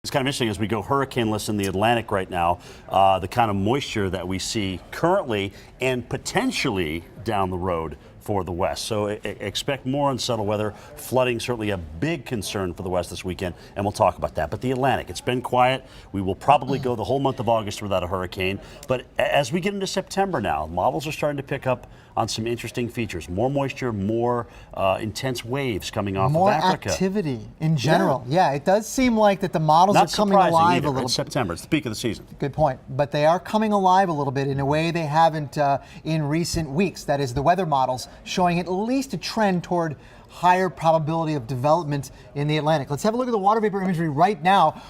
It's kind of interesting as we go hurricaneless in the Atlantic right now, the kind of moisture that we see currently and potentially down the road for the West. So expect more unsettled weather. Flooding certainly a big concern for the West this weekend, and we'll talk about that. But the Atlantic, it's been quiet. We will probably go the whole month of August without a hurricane. But as we get into September now, models are starting to pick up on some interesting features. More moisture, more intense waves coming off of Africa. More activity in general. Yeah, it does seem like that the models are coming alive a little bit. It's September. It's the peak of the season. Good point. But they are coming alive a little bit in a way they haven't in recent weeks. That is, the weather models showing at least a trend toward higher probability of development in the Atlantic. Let's have a look at the water vapor imagery right now.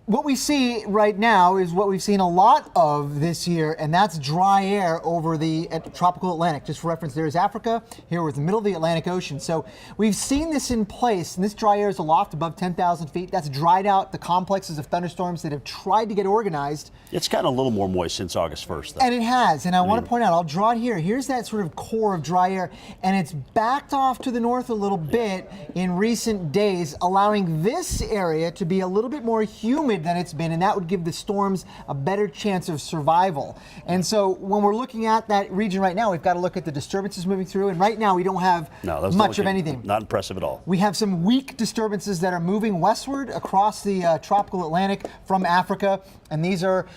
What we see right now is what we've seen a lot of this year, and that's dry air over the tropical Atlantic. Just for reference, there's Africa. Here we're in the middle of the Atlantic Ocean. So we've seen this in place, and this dry air is aloft above 10,000 feet. That's dried out the complexes of thunderstorms that have tried to get organized. It's gotten a little more moist since August 1st, though. And it has, and I want to point out, I'll draw it here. Here's that sort of core of dry air, and it's backed off to the north a little bit in recent days, allowing this area to be a little bit more humid than it's been, and that would give the storms a better chance of survival. And so when we're looking at that region right now, we've got to look at the disturbances moving through, and right now we don't have much of anything. Not impressive at all. We have some weak disturbances that are moving westward across the tropical Atlantic from Africa, and these are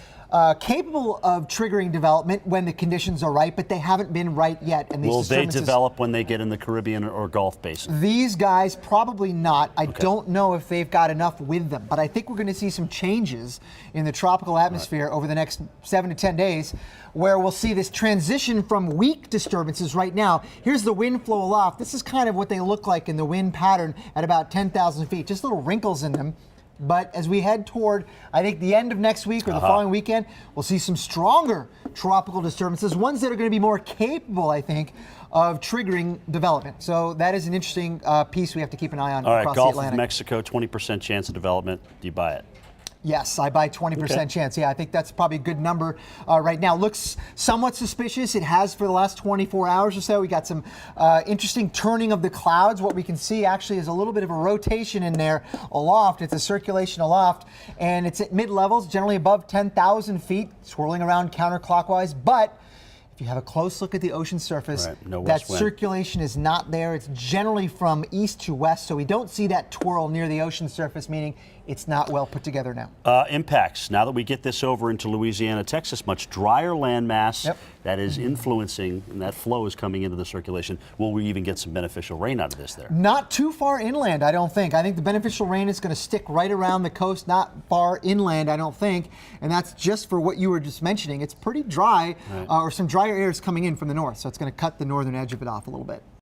capable of triggering development when the conditions are right, but they haven't been right yet. And these will they develop when they get in the Caribbean or Gulf Basin? These guys probably not. I don't know if they've got enough with them, but I think we're going to see some changes in the tropical atmosphere over the next 7 to 10 days, where we'll see this transition from weak disturbances right now. Here's the wind flow aloft. This is kind of what they look like in the wind pattern at about 10,000 feet, just little wrinkles in them. But as we head toward, I think, the end of next week or the following weekend, we'll see some stronger tropical disturbances, ones that are going to be more capable, I think, of triggering development. So that is an interesting piece we have to keep an eye on across the Atlantic. Gulf of Mexico, 20% chance of development. Do you buy it? Yes, I buy 20% chance. Yeah, I think that's probably a good number right now. Looks somewhat suspicious. It has for the last 24 hours or so. We got some interesting turning of the clouds. What we can see actually is a little bit of a rotation in there aloft. It's a circulation aloft, and it's at mid-levels, generally above 10,000 feet, swirling around counterclockwise. But if you have a close look at the ocean surface, that circulation is not there. It's generally from east to west, so we don't see that twirl near the ocean surface, meaning it's not well put together now. Impacts. Now that we get this over into Louisiana, Texas, much drier landmass that is influencing, and that flow is coming into the circulation. Will we even get some beneficial rain out of this there? Not too far inland, I don't think. I think the beneficial rain is going to stick right around the coast, not far inland, I don't think. And that's just for what you were just mentioning. It's pretty dry, or some drier air is coming in from the north, so it's going to cut the northern edge of it off a little bit.